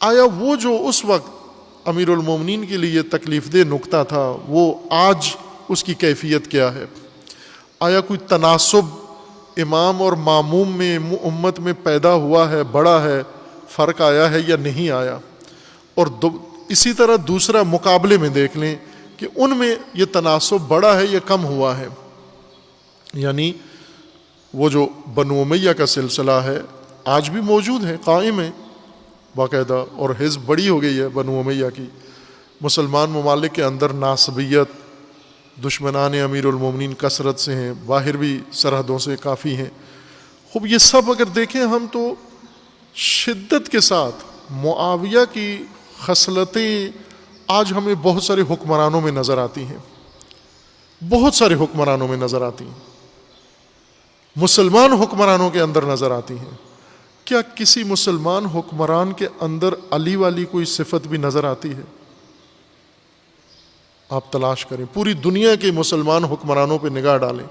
آیا وہ جو اس وقت امیر المومنین کے لیے تکلیف دہ نکتہ تھا وہ آج اس کی کیفیت کیا ہے؟ آیا کوئی تناسب امام اور ماموم میں امت میں پیدا ہوا ہے، بڑا ہے، فرق آیا ہے یا نہیں آیا؟ اور اسی طرح دوسرا مقابلے میں دیکھ لیں کہ ان میں یہ تناسب بڑا ہے یا کم ہوا ہے. یعنی وہ جو بنو امیہ کا سلسلہ ہے آج بھی موجود ہے، قائم ہے باقاعدہ، اور حزب بڑی ہو گئی ہے بنو امیہ کی. مسلمان ممالک کے اندر ناصبیت، دشمنان امیر المومنین کثرت سے ہیں، باہر بھی سرحدوں سے کافی ہیں. خوب یہ سب اگر دیکھیں ہم تو شدت کے ساتھ معاویہ کی خصلتیں آج ہمیں بہت سارے حکمرانوں میں نظر آتی ہیں، بہت سارے حکمرانوں میں نظر آتی ہیں، مسلمان حکمرانوں کے اندر نظر آتی ہیں. کیا کسی مسلمان حکمران کے اندر علی والی کوئی صفت بھی نظر آتی ہے؟ آپ تلاش کریں، پوری دنیا کے مسلمان حکمرانوں پہ نگاہ ڈالیں،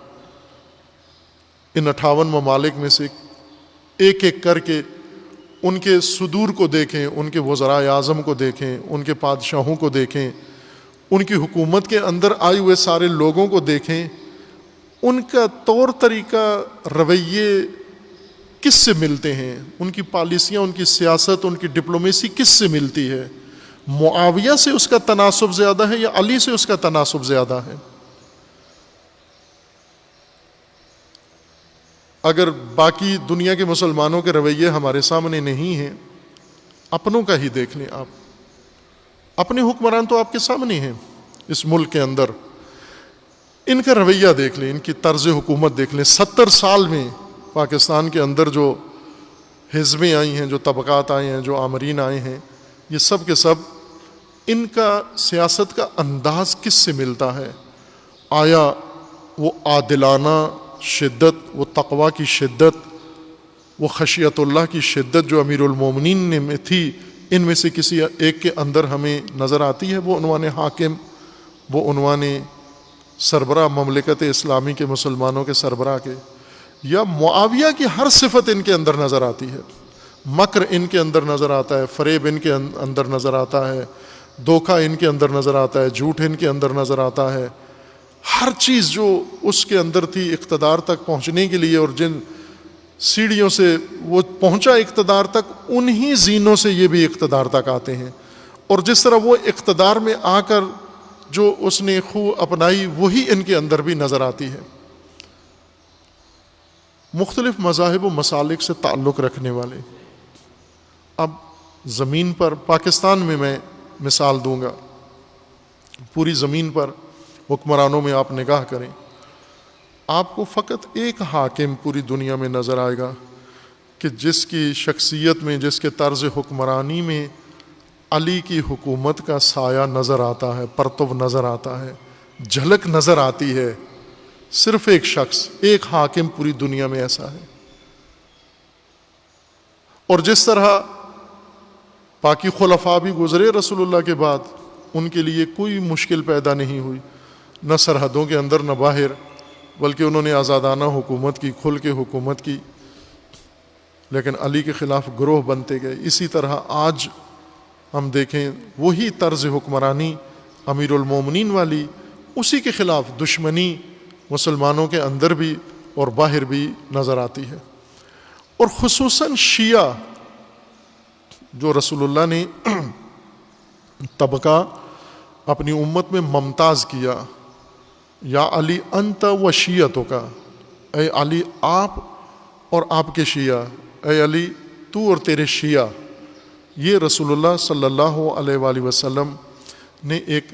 ان 58 ممالک میں سے ایک ایک کر کے ان کے صدور کو دیکھیں، ان کے وزرائے اعظم کو دیکھیں، ان کے بادشاہوں کو دیکھیں، ان کی حکومت کے اندر آئے ہوئے سارے لوگوں کو دیکھیں، ان کا طور طریقہ، رویے کس سے ملتے ہیں، ان کی پالیسیاں، ان کی سیاست، ان کی ڈپلومیسی کس سے ملتی ہے؟ معاویہ سے اس کا تناسب زیادہ ہے یا علی سے اس کا تناسب زیادہ ہے؟ اگر باقی دنیا کے مسلمانوں کے رویے ہمارے سامنے نہیں ہیں، اپنوں کا ہی دیکھ لیں آپ. اپنے حکمران تو آپ کے سامنے ہیں اس ملک کے اندر، ان کا رویہ دیکھ لیں، ان کی طرز حکومت دیکھ لیں. 70 سال میں پاکستان کے اندر جو حزبیں آئی ہیں، جو طبقات آئے ہیں، جو آمرین آئے ہیں، یہ سب کے سب ان کا سیاست کا انداز کس سے ملتا ہے؟ آیا وہ عادلانہ شدت، وہ تقویٰ کی شدت، وہ خشیت اللہ کی شدت جو امیر المومنین میں تھی، ان میں سے کسی ایک کے اندر ہمیں نظر آتی ہے؟ وہ عنوان حاکم، وہ عنوان سربراہ مملکت اسلامی کے مسلمانوں کے سربراہ کے، یا معاویہ کی ہر صفت ان کے اندر نظر آتی ہے؟ مکر ان کے اندر نظر آتا ہے، فریب ان کے اندر نظر آتا ہے، دھوکہ ان کے اندر نظر آتا ہے، جھوٹ ان کے اندر نظر آتا ہے. ہر چیز جو اس کے اندر تھی اقتدار تک پہنچنے کے لیے، اور جن سیڑھیوں سے وہ پہنچا اقتدار تک، انہی زینوں سے یہ بھی اقتدار تک آتے ہیں. اور جس طرح وہ اقتدار میں آ کر جو اس نے خو اپنائی، وہی ان کے اندر بھی نظر آتی ہے. مختلف مذاہب و مسالک سے تعلق رکھنے والے، اب زمین پر پاکستان میں مثال دوں گا، پوری زمین پر حکمرانوں میں آپ نگاہ کریں، آپ کو فقط ایک حاکم پوری دنیا میں نظر آئے گا کہ جس کی شخصیت میں، جس کے طرز حکمرانی میں علی کی حکومت کا سایہ نظر آتا ہے، پرتو نظر آتا ہے، جھلک نظر آتی ہے. صرف ایک شخص، ایک حاکم پوری دنیا میں ایسا ہے. اور جس طرح باقی خلفاء بھی گزرے رسول اللہ کے بعد، ان کے لیے کوئی مشکل پیدا نہیں ہوئی، نہ سرحدوں کے اندر نہ باہر، بلکہ انہوں نے آزادانہ حکومت کی، کھل کے حکومت کی، لیکن علی کے خلاف گروہ بنتے گئے۔ اسی طرح آج ہم دیکھیں وہی طرز حکمرانی امیر المومنین والی، اسی کے خلاف دشمنی مسلمانوں کے اندر بھی اور باہر بھی نظر آتی ہے۔ اور خصوصاً شیعہ جو رسول اللہ نے طبقہ اپنی امت میں ممتاز کیا، یا علی انت و شیعتوں کا، اے علی آپ اور آپ کے شیعہ، اے علی تو اور تیرے شیعہ، یہ رسول اللہ صلی اللہ علیہ وآلہ وسلم نے ایک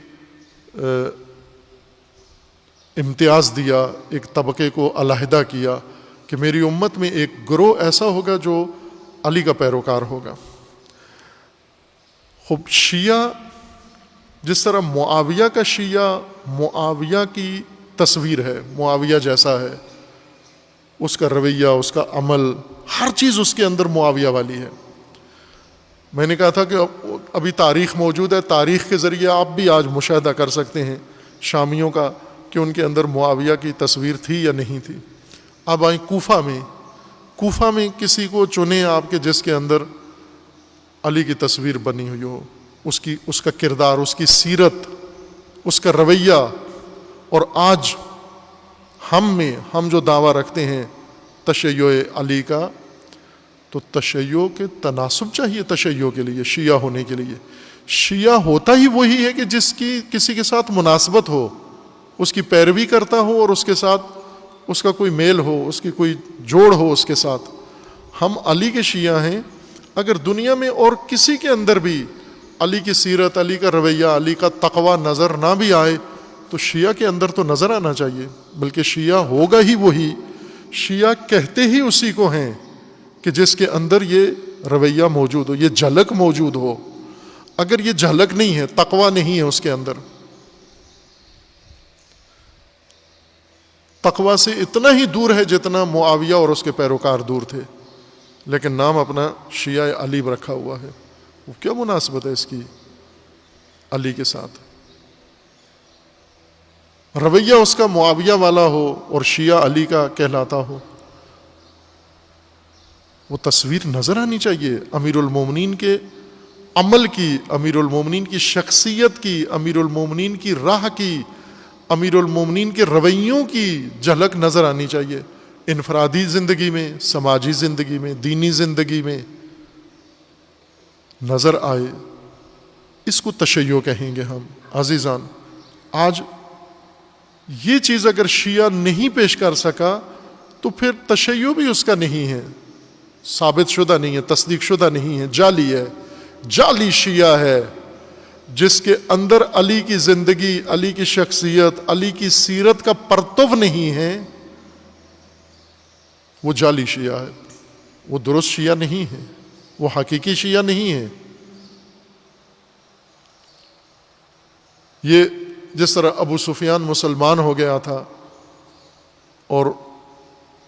امتیاز دیا، ایک طبقے کو علیحدہ کیا کہ میری امت میں ایک گروہ ایسا ہوگا جو علی کا پیروکار ہوگا۔ خب شیعہ جس طرح معاویہ کا شیعہ معاویہ کی تصویر ہے، معاویہ جیسا ہے، اس کا رویہ، اس کا عمل، ہر چیز اس کے اندر معاویہ والی ہے۔ میں نے کہا تھا کہ ابھی تاریخ موجود ہے، تاریخ کے ذریعے آپ بھی آج مشاہدہ کر سکتے ہیں شامیوں کا کہ ان کے اندر معاویہ کی تصویر تھی یا نہیں تھی۔ اب آئیں کوفہ میں کسی کو چنیں آپ کے جس کے اندر علی کی تصویر بنی ہوئی ہو، اس کا کردار، اس کی سیرت، اس کا رویہ۔ اور آج ہم جو دعویٰ رکھتے ہیں تشیع علی کا، تو تشیع کے تناسب چاہیے، تشیع کے لیے، شیعہ ہونے کے لیے شیعہ ہوتا ہی وہی ہے کہ جس کی کسی کے ساتھ مناسبت ہو، اس کی پیروی کرتا ہو اور اس کے ساتھ اس کا کوئی میل ہو، اس کی کوئی جوڑ ہو اس کے ساتھ۔ ہم علی کے شیعہ ہیں۔ اگر دنیا میں اور کسی کے اندر بھی علی کی سیرت، علی کا رویہ، علی کا تقوی نظر نہ بھی آئے تو شیعہ کے اندر تو نظر آنا چاہیے، بلکہ شیعہ ہوگا ہی وہی، شیعہ کہتے ہی اسی کو ہیں کہ جس کے اندر یہ رویہ موجود ہو، یہ جھلک موجود ہو۔ اگر یہ جھلک نہیں ہے، تقوی نہیں ہے اس کے اندر، تقوی سے اتنا ہی دور ہے جتنا معاویہ اور اس کے پیروکار دور تھے، لیکن نام اپنا شیعہ علی رکھا ہوا ہے۔ وہ کیا مناسبت ہے اس کی علی کے ساتھ؟ رویہ اس کا معاویہ والا ہو اور شیعہ علی کا کہلاتا ہو، وہ تصویر نظر آنی چاہیے امیر المومنین کے عمل کی، امیر المومنین کی شخصیت کی، امیر المومنین کی راہ کی، امیر المومنین کے رویوں کی جھلک نظر آنی چاہیے، انفرادی زندگی میں، سماجی زندگی میں، دینی زندگی میں نظر آئے۔ اس کو تشیع کہیں گے ہم عزیزان۔ آج یہ چیز اگر شیعہ نہیں پیش کر سکا تو پھر تشیع بھی اس کا نہیں ہے، ثابت شدہ نہیں ہے، تصدیق شدہ نہیں ہے، جعلی ہے، جعلی شیعہ ہے جس کے اندر علی کی زندگی، علی کی شخصیت، علی کی سیرت کا پرتو نہیں ہے، وہ جعلی شیعہ ہے، وہ درست شیعہ نہیں ہے، وہ حقیقی شیعہ نہیں ہے۔ یہ جس طرح ابو سفیان مسلمان ہو گیا تھا اور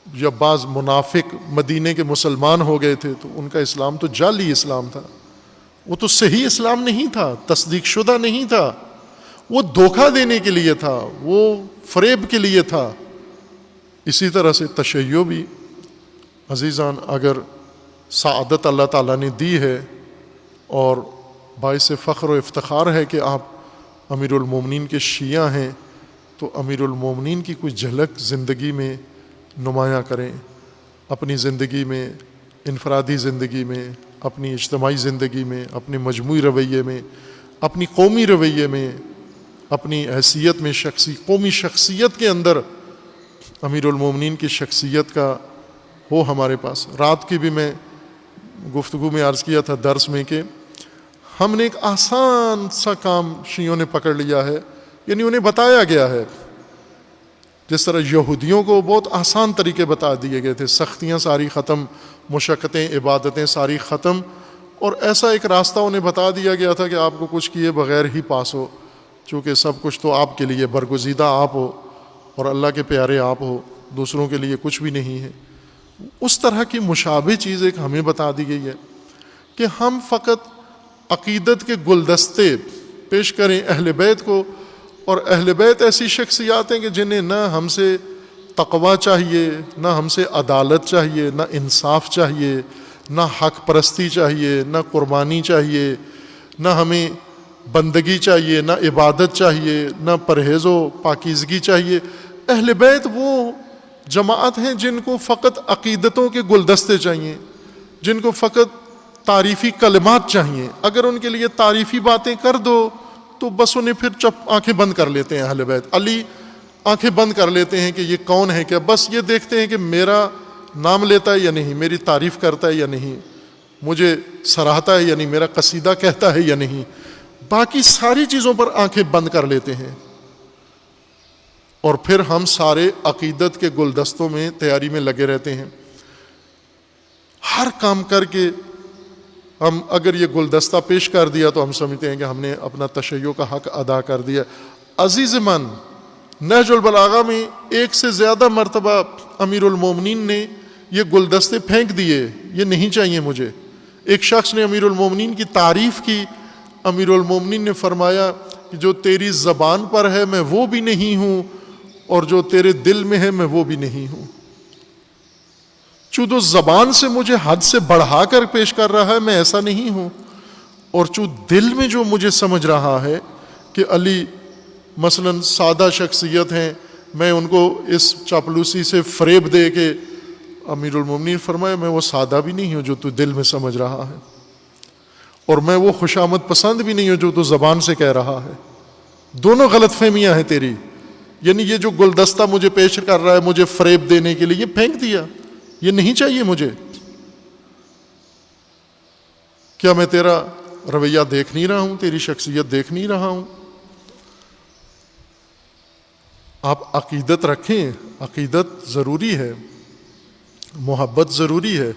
جب بعض منافق مدینے کے مسلمان ہو گئے تھے تو ان کا اسلام تو جعلی اسلام تھا، وہ تو صحیح اسلام نہیں تھا، تصدیق شدہ نہیں تھا، وہ دھوکہ دینے کے لیے تھا، وہ فریب کے لیے تھا۔ اسی طرح سے تشیع بھی عزیزان اگر سعادت اللہ تعالیٰ نے دی ہے اور باعث فخر و افتخار ہے کہ آپ امیر المومنین کے شیعہ ہیں، تو امیر المومنین کی کوئی جھلک زندگی میں نمایاں کریں، اپنی زندگی میں، انفرادی زندگی میں، اپنی اجتماعی زندگی میں، اپنے مجموعی رویے میں، اپنی قومی رویے میں، اپنی حیثیت میں، قومی شخصیت کے اندر امیر المومنین کی شخصیت کا ہو ہمارے پاس۔ رات کی بھی میں گفتگو میں عرض کیا تھا درس میں کہ ہم نے ایک آسان سا کام شیعوں نے پکڑ لیا ہے، یعنی انہیں بتایا گیا ہے، جس طرح یہودیوں کو بہت آسان طریقے بتا دیے گئے تھے، سختیاں ساری ختم، مشقتیں، عبادتیں ساری ختم، اور ایسا ایک راستہ انہیں بتا دیا گیا تھا کہ آپ کو کچھ کیے بغیر ہی پاس ہو، چونکہ سب کچھ تو آپ کے لیے، برگزیدہ آپ ہو اور اللہ کے پیارے آپ ہو، دوسروں کے لیے کچھ بھی نہیں ہے۔ اس طرح کی مشابہ چیز ایک ہمیں بتا دی گئی ہے کہ ہم فقط عقیدت کے گلدستے پیش کریں اہل بیت کو. اور اہل بیت ایسی شخصیات ہیں کہ جنہیں نہ ہم سے تقوی چاہیے، نہ ہم سے عدالت چاہیے، نہ انصاف چاہیے، نہ حق پرستی چاہیے، نہ قربانی چاہیے، نہ ہمیں بندگی چاہیے، نہ عبادت چاہیے، نہ پرہیز و پاکیزگی چاہیے. اہل بیت وہ جماعت ہیں جن کو فقط عقیدتوں کے گلدستے چاہیے، جن کو فقط تعریفی کلمات چاہیے. اگر ان کے لیے تعریفی باتیں کر دو تو بس انہیں پھر چپ آنکھیں بند کر لیتے ہیں اہل بیت. علی آنکھیں بند کر لیتے ہیں کہ یہ کون ہے، کیا بس یہ دیکھتے ہیں کہ میرا نام لیتا ہے یا نہیں، میری تعریف کرتا ہے یا نہیں، مجھے سراہتا ہے یا نہیں، میرا قصیدہ کہتا ہے یا نہیں. باقی ساری چیزوں پر آنکھیں بند کر لیتے ہیں. اور پھر ہم سارے عقیدت کے گلدستوں میں تیاری میں لگے رہتے ہیں. ہر کام کر کے ہم اگر یہ گلدستہ پیش کر دیا تو ہم سمجھتے ہیں کہ ہم نے اپنا تشیع کا حق ادا کر دیا. عزیز من، نہج البلاغہ میں 1 سے زیادہ مرتبہ امیر المومنین نے یہ گلدستے پھینک دیے، یہ نہیں چاہیے مجھے. ایک شخص نے امیر المومنین کی تعریف کی. امیر المومنین نے فرمایا کہ جو تیری زبان پر ہے میں وہ بھی نہیں ہوں، اور جو تیرے دل میں ہے میں وہ بھی نہیں ہوں. چونکہ زبان سے مجھے حد سے بڑھا کر پیش کر رہا ہے، میں ایسا نہیں ہوں. اور چونکہ دل میں جو مجھے سمجھ رہا ہے کہ علی مثلا سادہ شخصیت ہیں، میں ان کو اس چاپلوسی سے فریب دے کے، امیر المومنین فرمایا میں وہ سادہ بھی نہیں ہوں جو تو دل میں سمجھ رہا ہے، اور میں وہ خوشامد پسند بھی نہیں ہوں جو تو زبان سے کہہ رہا ہے. دونوں غلط فہمیاں ہیں تیری. یعنی یہ جو گلدستہ مجھے پیش کر رہا ہے مجھے فریب دینے کے لیے، یہ پھینک دیا، یہ نہیں چاہیے مجھے. کیا میں تیرا رویہ دیکھ نہیں رہا ہوں، تیری شخصیت دیکھ نہیں رہا ہوں؟ آپ عقیدت رکھیں، عقیدت ضروری ہے، محبت ضروری ہے،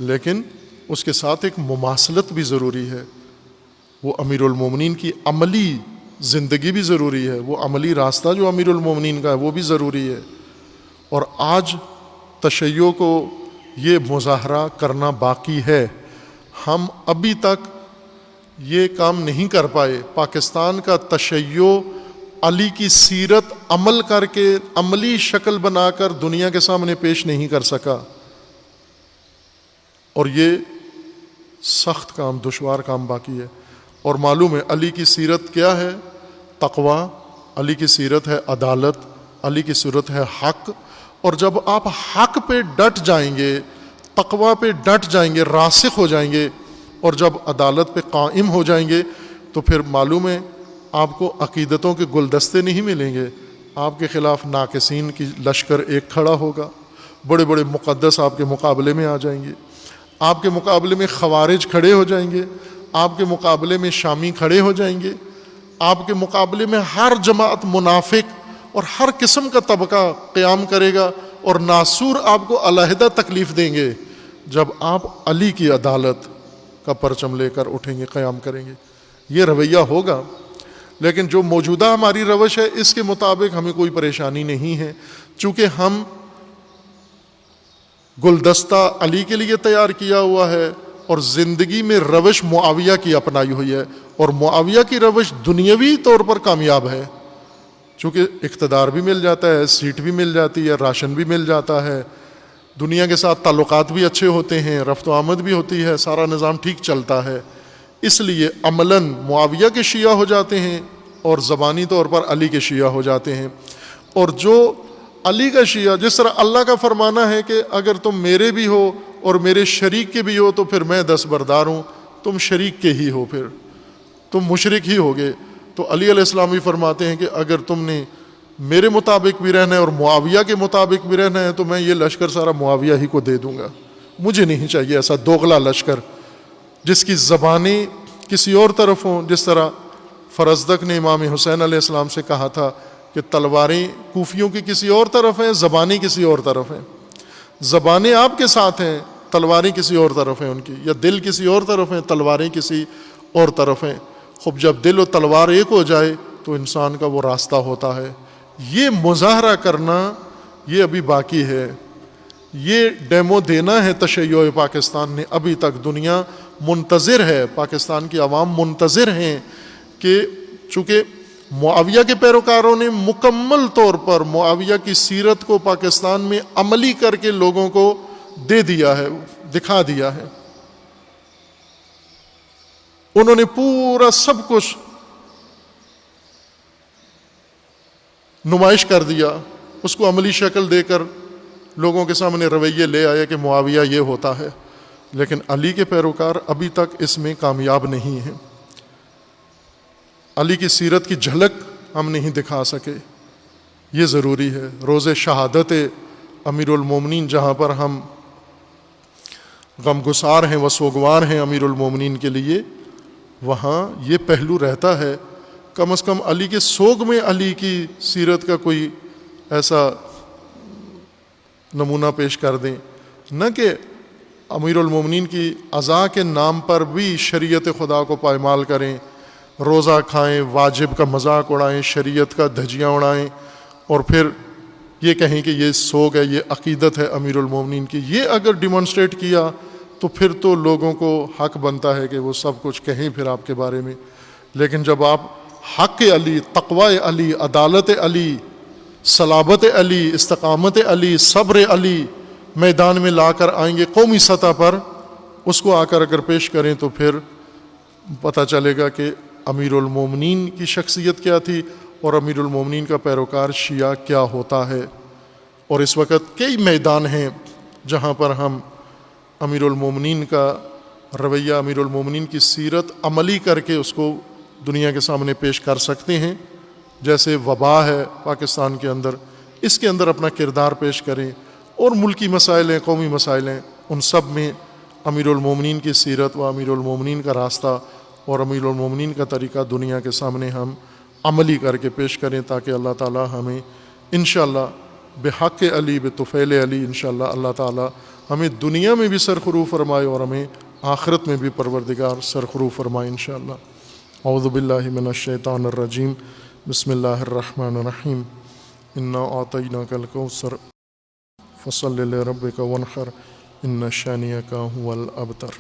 لیکن اس کے ساتھ ایک مماثلت بھی ضروری ہے. وہ امیر المومنین کی عملی زندگی بھی ضروری ہے، وہ عملی راستہ جو امیر المومنین کا ہے وہ بھی ضروری ہے. اور آج تشیع کو یہ مظاہرہ کرنا باقی ہے. ہم ابھی تک یہ کام نہیں کر پائے. پاکستان کا تشیع علی کی سیرت عمل کر کے عملی شکل بنا کر دنیا کے سامنے پیش نہیں کر سکا. اور یہ سخت کام، دشوار کام باقی ہے. اور معلوم ہے علی کی سیرت کیا ہے؟ تقوی. علی کی سیرت ہے عدالت. علی کی سیرت ہے حق. اور جب آپ حق پہ ڈٹ جائیں گے، تقوی پہ ڈٹ جائیں گے، راسخ ہو جائیں گے، اور جب عدالت پہ قائم ہو جائیں گے تو پھر معلوم ہے آپ کو عقیدتوں کے گلدستے نہیں ملیں گے. آپ کے خلاف ناقصین کی لشکر ایک کھڑا ہوگا. بڑے بڑے مقدس آپ کے مقابلے میں آ جائیں گے. آپ کے مقابلے میں خوارج کھڑے ہو جائیں گے. آپ کے مقابلے میں شامی کھڑے ہو جائیں گے. آپ کے مقابلے میں ہر جماعت منافق اور ہر قسم کا طبقہ قیام کرے گا، اور ناسور آپ کو علیحدہ تکلیف دیں گے جب آپ علی کی عدالت کا پرچم لے کر اٹھیں گے، قیام کریں گے. یہ رویہ ہوگا. لیکن جو موجودہ ہماری روش ہے اس کے مطابق ہمیں کوئی پریشانی نہیں ہے، چونکہ ہم گلدستہ علی کے لیے تیار کیا ہوا ہے اور زندگی میں روش معاویہ کی اپنائی ہوئی ہے. اور معاویہ کی روش دنیاوی طور پر کامیاب ہے، چونکہ اقتدار بھی مل جاتا ہے، سیٹ بھی مل جاتی ہے، راشن بھی مل جاتا ہے، دنیا کے ساتھ تعلقات بھی اچھے ہوتے ہیں، رفت و آمد بھی ہوتی ہے، سارا نظام ٹھیک چلتا ہے. اس لیے عملاً معاویہ کے شیعہ ہو جاتے ہیں اور زبانی طور پر علی کے شیعہ ہو جاتے ہیں. اور جو علی کا شیعہ، جس طرح اللہ کا فرمانا ہے کہ اگر تم میرے بھی ہو اور میرے شریک کے بھی ہو تو پھر میں دستبردار ہوں، تم شریک کے ہی ہو، پھر تم مشرک ہی ہوگے. تو علی علیہ السلام بھی فرماتے ہیں کہ اگر تم نے میرے مطابق بھی رہنا ہے اور معاویہ کے مطابق بھی رہنا ہے تو میں یہ لشکر سارا معاویہ ہی کو دے دوں گا. مجھے نہیں چاہیے ایسا دوغلا لشکر جس کی زبانیں کسی اور طرف ہوں. جس طرح فرزدق نے امام حسین علیہ السلام سے کہا تھا کہ تلواریں کوفیوں کی کسی اور طرف ہیں، زبانیں کسی اور طرف ہیں. زبانیں آپ کے ساتھ ہیں، تلواریں کسی اور طرف ہیں ان کی، یا دل کسی اور طرف ہیں، تلواریں کسی اور طرف ہیں. خوب جب دل و تلوار ایک ہو جائے تو انسان کا وہ راستہ ہوتا ہے. یہ مظاہرہ کرنا یہ ابھی باقی ہے. یہ ڈیمو دینا ہے تشیع پاکستان نے. ابھی تک دنیا منتظر ہے، پاکستان کی عوام منتظر ہیں کہ چونکہ معاویہ کے پیروکاروں نے مکمل طور پر معاویہ کی سیرت کو پاکستان میں عملی کر کے لوگوں کو دے دیا ہے، دکھا دیا ہے، انہوں نے پورا سب کچھ نمائش کر دیا، اس کو عملی شکل دے کر لوگوں کے سامنے رویے لے آئے کہ معاویہ یہ ہوتا ہے، لیکن علی کے پیروکار ابھی تک اس میں کامیاب نہیں ہیں، علی کی سیرت کی جھلک ہم نہیں دکھا سکے۔ یہ ضروری ہے، روز شہادت امیر المومنین جہاں پر ہم غمگسار ہیں و سوگوار ہیں امیر المومنین کے لیے، وہاں یہ پہلو رہتا ہے کم از کم علی کے سوگ میں علی کی سیرت کا کوئی ایسا نمونہ پیش کر دیں، نہ کہ امیر المومنین کی عزا کے نام پر بھی شریعت خدا کو پائمال کریں، روزہ کھائیں، واجب کا مذاق اڑائیں، شریعت کا دھجیاں اڑائیں، اور پھر یہ کہیں کہ یہ سوگ ہے، یہ عقیدت ہے امیر المومنین کی۔ یہ اگر ڈیمانسٹریٹ کیا تو پھر تو لوگوں کو حق بنتا ہے کہ وہ سب کچھ کہیں پھر آپ کے بارے میں، لیکن جب آپ حق علی، تقوی علی، عدالت علی، صلابت علی، استقامت علی، صبر علی میدان میں لا کر آئیں گے قومی سطح پر، اس کو آ کر اگر پیش کریں تو پھر پتہ چلے گا کہ امیر المومنین کی شخصیت کیا تھی اور امیر المومنین کا پیروکار شیعہ کیا ہوتا ہے۔ اور اس وقت کئی میدان ہیں جہاں پر ہم امیر المومنین کا رویہ، امیر المومنین کی سیرت عملی کر کے اس کو دنیا کے سامنے پیش کر سکتے ہیں، جیسے وبا ہے پاکستان کے اندر، اس کے اندر اپنا کردار پیش کریں، اور ملکی مسائل ہیں، قومی مسائل ہیں، ان سب میں امیر المومنین کی سیرت و امیر المومنین کا راستہ اور امیر المومنین کا طریقہ دنیا کے سامنے ہم عملی کر کے پیش کریں، تاکہ اللہ تعالی ہمیں انشاءاللہ بحق علی بطفیل علی انشاءاللہ اللہ تعالی ہمیں دنیا میں بھی سرخرو فرمائے اور ہمیں آخرت میں بھی پروردگار سرخرو فرمائے انشاءاللہ۔ اعوذ باللہ من الشیطان الرجیم، بسم اللہ الرحمن الرحیم، انا اعطیناک الکوثر فصل لربک وانحر ان شانئک هو الابتر۔